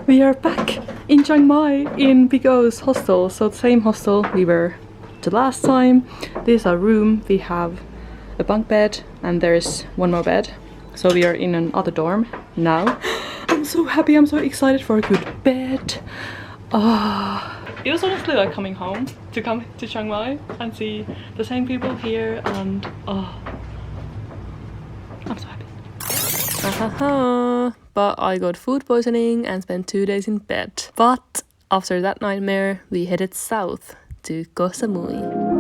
We are back in Chiang Mai in Big O's hostel. So the same hostel we were the last time. This is our room. We have a bunk bed and there's one more bed. So we are in another dorm now. I'm so happy, I'm so excited for a good bed. It was honestly like coming home to come to Chiang Mai and see the same people here, and I'm so happy. But I got food poisoning and spent 2 days in bed. But after that nightmare, we headed south to Koh Samui.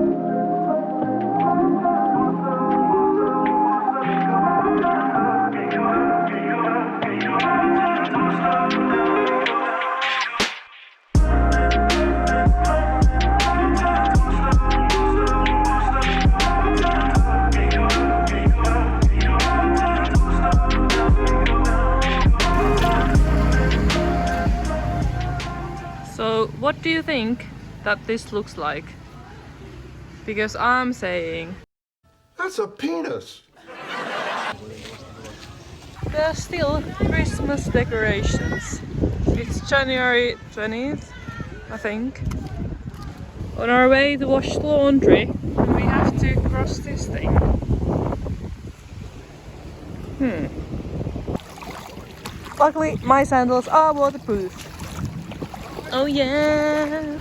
So what do you think that this looks like? Because I'm saying... That's a penis! There are still Christmas decorations. It's January 20th, I think. On our way to wash the laundry, and we have to cross this thing. Luckily, my sandals are waterproof. Oh yeah!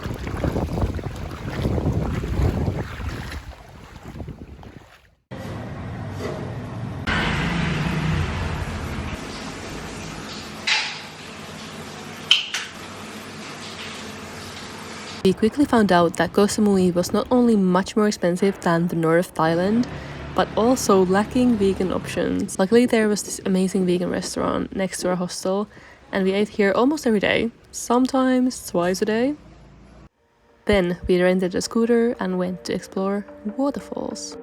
We quickly found out that Koh Samui was not only much more expensive than the north of Thailand, but also lacking vegan options. Luckily there was this amazing vegan restaurant next to our hostel, and we ate here almost every day, sometimes twice a day. Then we rented a scooter and went to explore waterfalls.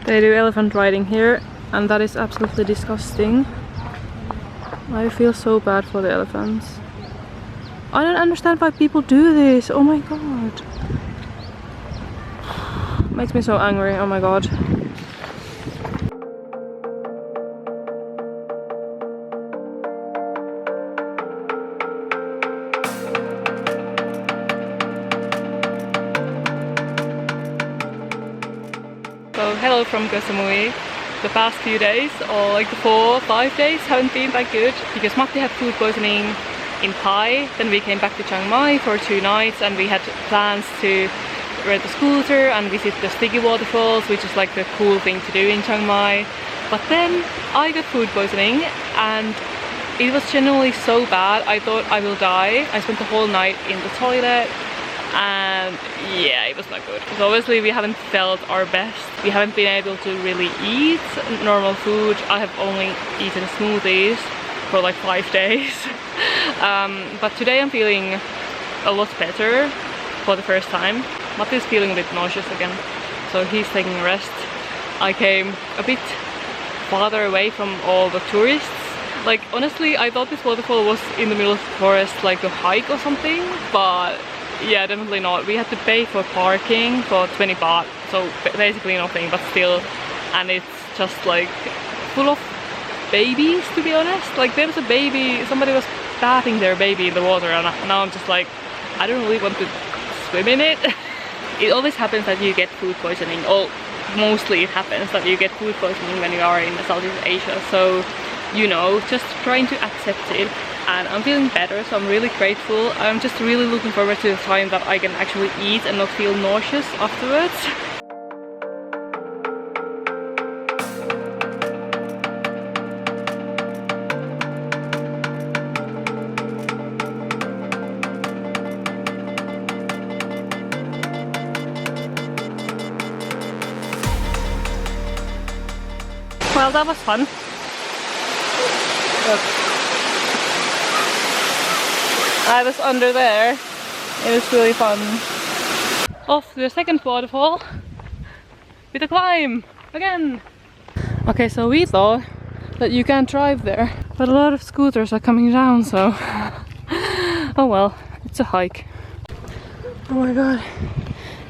They do elephant riding here, and that is absolutely disgusting. I feel so bad for the elephants. I don't understand why people do this. Oh my god. Makes me so angry. Oh my god. So hello from Koh Samui. The past few days, or like the 4 or 5 days, haven't been that good because Matti had food poisoning in Pai. Then we came back to Chiang Mai for 2 nights, and we had plans to rent a scooter and visit the sticky waterfalls, which is like the cool thing to do in Chiang Mai. But then I got food poisoning and it was genuinely so bad. I thought I will die. I spent the whole night in the toilet. And yeah, it was not good. So obviously we haven't felt our best. We haven't been able to really eat normal food. I have only eaten smoothies for like 5 days. But today I'm feeling a lot better for the first time. Matti is feeling a bit nauseous again, so he's taking a rest. I came a bit farther away from all the tourists. Like honestly, I thought this waterfall was in the middle of the forest, like a hike or something, but yeah, definitely not. We had to pay for parking for 20 baht, so basically nothing, but still. And it's just like full of babies, to be honest. Like there was a baby, somebody was bathing their baby in the water, and now I'm just like, I don't really want to swim in it. It always happens that you get food poisoning, or mostly it happens that you get food poisoning when you are in Southeast Asia, so you know, just trying to accept it. And I'm feeling better, so I'm really grateful. I'm just really looking forward to the time that I can actually eat and not feel nauseous afterwards. Well, that was fun. I was under there. It was really fun. Off to the second waterfall with a climb again. Okay, so we thought that you can't drive there, but a lot of scooters are coming down, so oh well, it's a hike. Oh my god,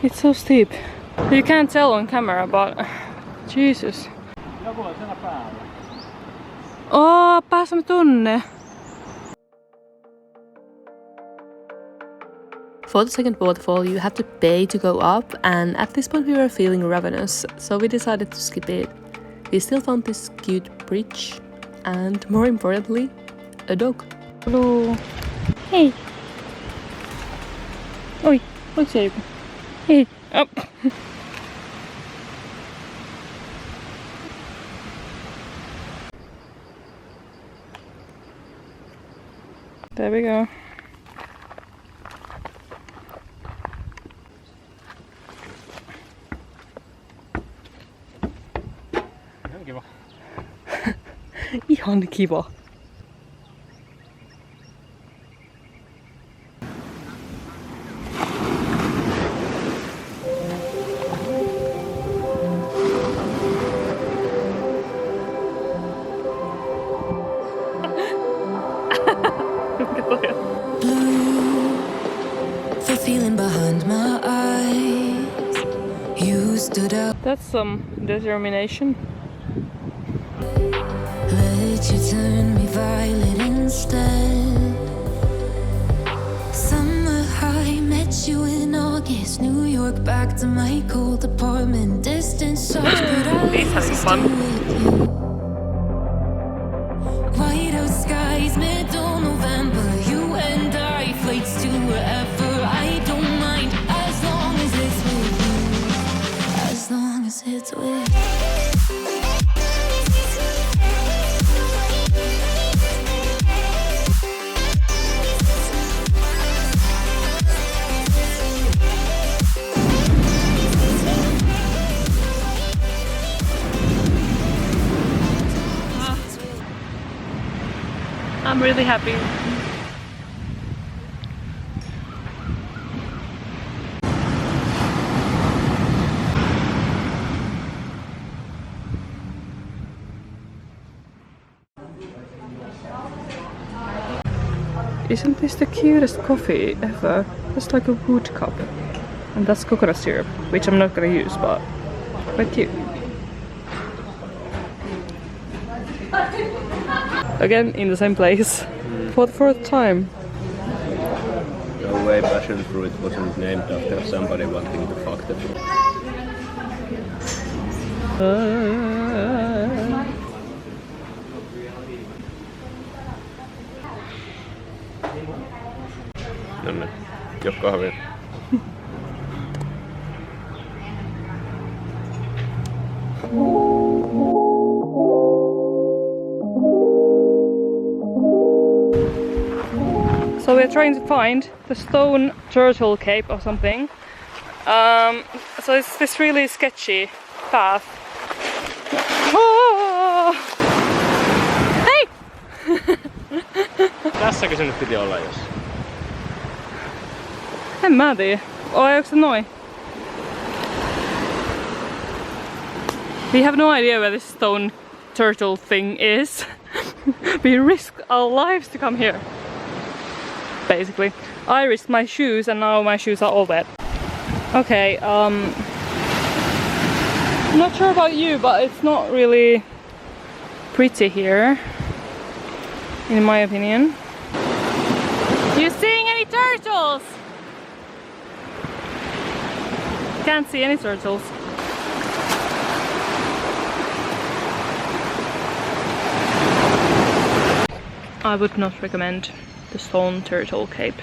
it's so steep. You can't tell on camera, but Jesus. Oh, pääsemme tonne. For the second waterfall, you have to pay to go up, and at this point we were feeling ravenous, so we decided to skip it. We still found this cute bridge, and more importantly, a dog. Hello. Hey. Oi, oi siellä joku. Hei, up. There we go. Ihan kiva. Ihan kiva. The feeling behind my eyes. You stood up. That's some determination. Let you turn me violet instead. Summer high, met you in August. New York, back to my cold apartment. Distance sucks, but I He's having fun. with you. White out skies, middle November. You and I, flights to wherever. I don't mind as long as it's with you. As long as it's with you. I'm really happy. Isn't this the cutest coffee ever? It's like a wood cup. And that's coconut syrup, which I'm not gonna use, but quite cute. Again, in the same place. For the fourth time. No way passion fruit wasn't named after somebody wanting to fuck the fruit. No niin, juo kahvia. So we're trying to find the stone turtle cape or something. So it's this really sketchy path. Oh! Hey! Tässäkö se nyt piti olla jos? En mä tiedä. Onko se noin? We have no idea where this stone turtle thing is. We risked our lives to come here. Basically. I risked my shoes and now my shoes are all wet. Okay, I'm not sure about you, but it's not really pretty here, in my opinion. You seeing any turtles? Can't see any turtles. I would not recommend the stone turtle cape.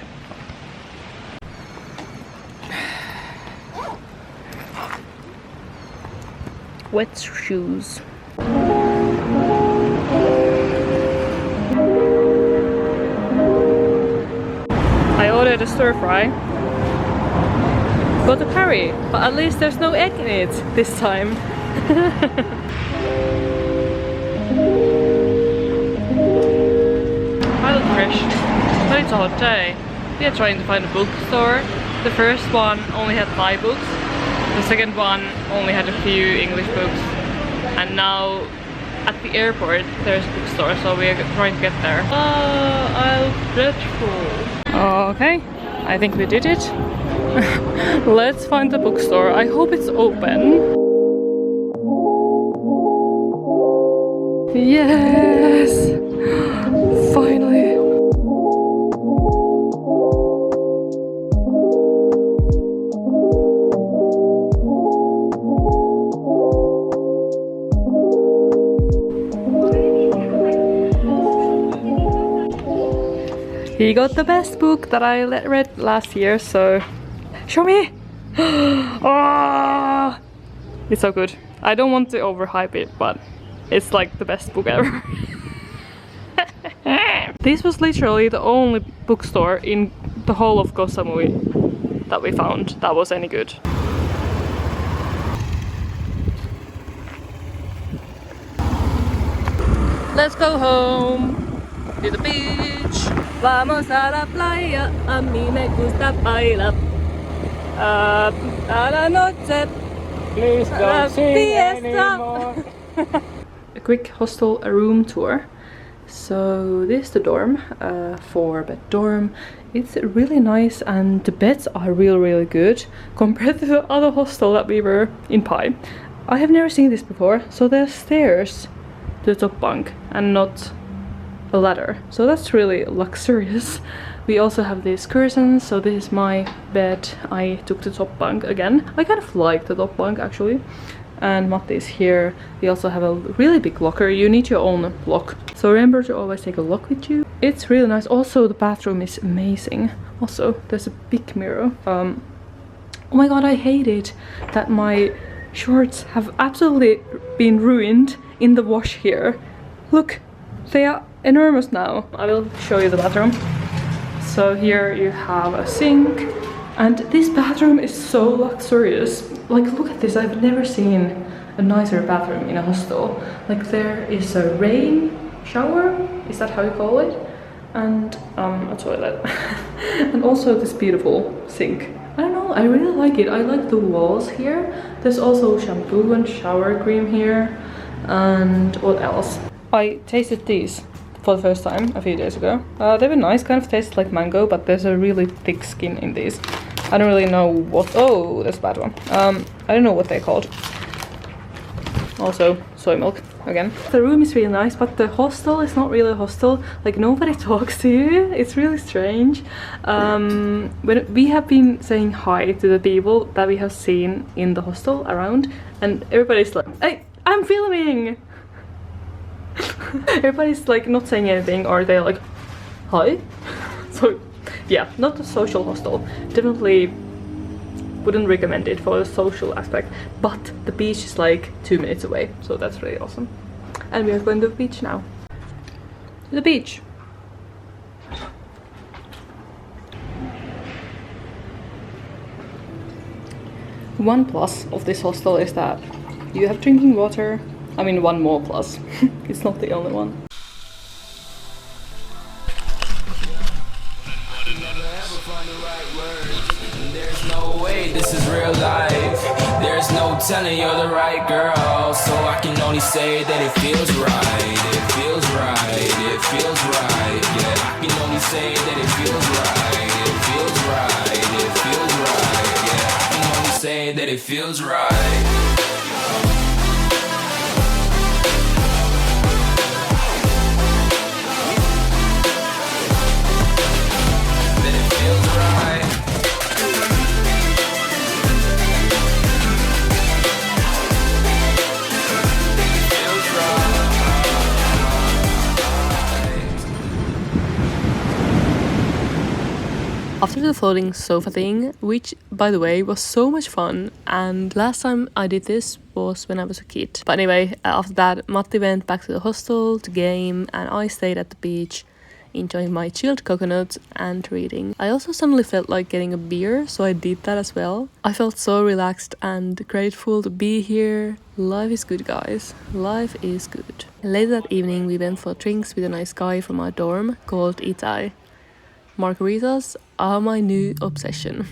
Wet shoes. I ordered a stir fry. Got a curry, but at least there's no egg in it this time. I look fresh, but it's a hot day. We are trying to find a bookstore. The first one only had 5 books. The second one only had a few English books. And now at the airport there's a bookstore, so we are trying to get there. Oh, I look dreadful. Okay, I think we did it. Let's find the bookstore. I hope it's open. Yes! Finally! He got the best book that I read last year, so show me! Oh, it's so good. I don't want to overhype it, but it's like the best book ever. This was literally the only bookstore in the whole of Koh Samui that we found that was any good. Let's go home to the beach. Vamos a la playa, a mí me gusta bailar. A la noche. Please don't sing anymore. A quick hostel room tour. So this is the dorm, 4-bed dorm. It's really nice and the beds are really good compared to the other hostel that we were in Pai. I have never seen this before, so there's stairs to the top bunk and not a ladder, so that's really luxurious. We also have these curtains, so this is my bed. I took the top bunk again. I kind of like the top bunk actually. And Matti is here. We also have a really big locker. You need your own lock, so remember to always take a lock with you. It's really nice. Also the bathroom is amazing. Also there's a big mirror. Oh my god, I hate it that my shorts have absolutely been ruined in the wash here. Look, they are enormous now. I will show you the bathroom. So here you have a sink, and this bathroom is so luxurious. Like, look at this, I've never seen a nicer bathroom in a hostel. Like, there is a rain shower, is that how you call it? And a toilet. And also this beautiful sink. I don't know, I really like it. I like the walls here. There's also shampoo and shower cream here. And what else? I tasted these for the first time a few days ago. They were nice, kind of tasted like mango, but there's a really thick skin in these. I don't really know what... Oh, that's a bad one. I don't know what they're called. Also, soy milk, again. The room is really nice, but the hostel is not really a hostel. Like, nobody talks to you. It's really strange. When we have been saying hi to the people that we have seen in the hostel around, and everybody's like, hey, I'm filming! Everybody's like not saying anything, or they're like, hi? So yeah, not a social hostel. Definitely wouldn't recommend it for the social aspect, but the beach is like 2 minutes away, so that's really awesome. And we are going to the beach now. To the beach. One plus of this hostel is that you have drinking water. I mean, one more plus. It's not the only one. There's no way this is real life. There's no telling you're the right girl. So I can only say that it feels right. It feels right. It feels right. Yeah, I can only say that it feels right. It feels right. It feels right. Yeah, I can only say that it feels right. After the floating sofa thing, which by the way was so much fun, and last time I did this was when I was a kid. But anyway, after that Matti went back to the hostel to game, and I stayed at the beach enjoying my chilled coconut and reading. I also suddenly felt like getting a beer, so I did that as well. I felt so relaxed and grateful to be here. Life is good, guys. Life is good. Later that evening we went for drinks with a nice guy from our dorm called Itai. Margaritas are my new obsession.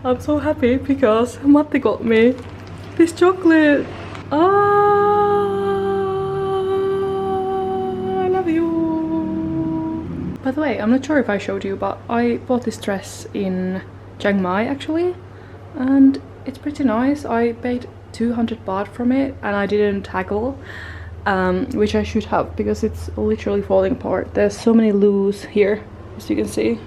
I'm so happy because Matti got me this chocolate. I love you. By the way, I'm not sure if I showed you, but I bought this dress in Chiang Mai actually, and it's pretty nice. I paid 200 baht from it and I didn't haggle, which I should have because it's literally falling apart. There's so many loose here, as you can see,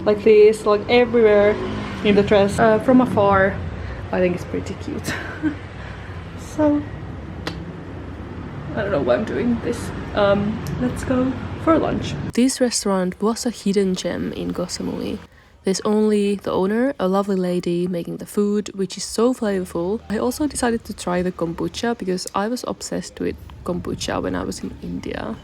like this, like everywhere in the dress. From afar, I think it's pretty cute. So I don't know why I'm doing this. Let's go for lunch. This restaurant was a hidden gem in Koh Samui. There's only the owner, a lovely lady making the food, which is so flavorful. I also decided to try the kombucha because I was obsessed with kombucha when I was in India.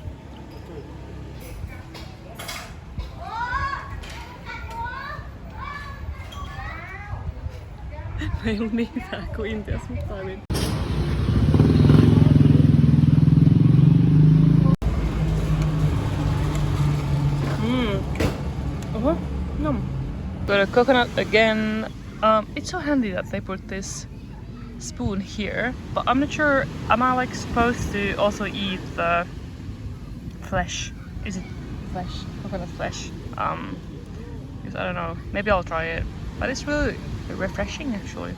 Ei ollut niin hyvää kuin Intiassa, mutta toimin. Yum. Got a coconut again. It's so handy that they put this spoon here, but I'm not sure, am I like supposed to also eat the flesh? Is it flesh? Coconut flesh? Because I don't know, maybe I'll try it, but it's really refreshing actually.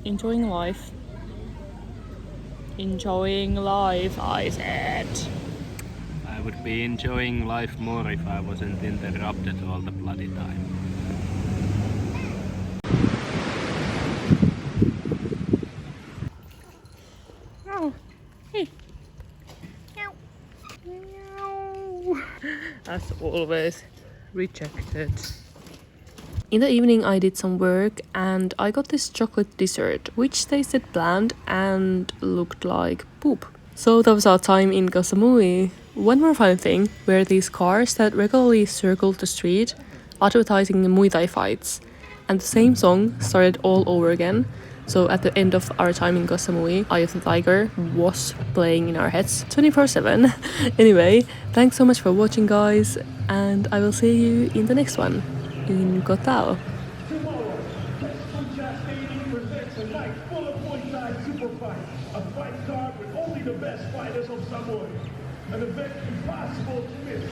Enjoying life. Enjoying life, I said. I would be enjoying life more if I wasn't interrupted all the bloody time. Oh, hey. Meow. Meow. As always, rejected. In the evening I did some work and I got this chocolate dessert which tasted bland and looked like poop. So that was our time in Koh Samui. One more fun thing were these cars that regularly circled the street advertising Muay Thai fights. And the same song started all over again. So at the end of our time in Koh Samui, Eye of the Tiger was playing in our heads 24/7. Anyway, thanks so much for watching guys, and I will see you in the next one. In Koh Tao. Tomorrow, Punjab Stadium presents a night full of Muay Thai super fights. A fight card with only the best fighters of Samui. An event impossible to miss.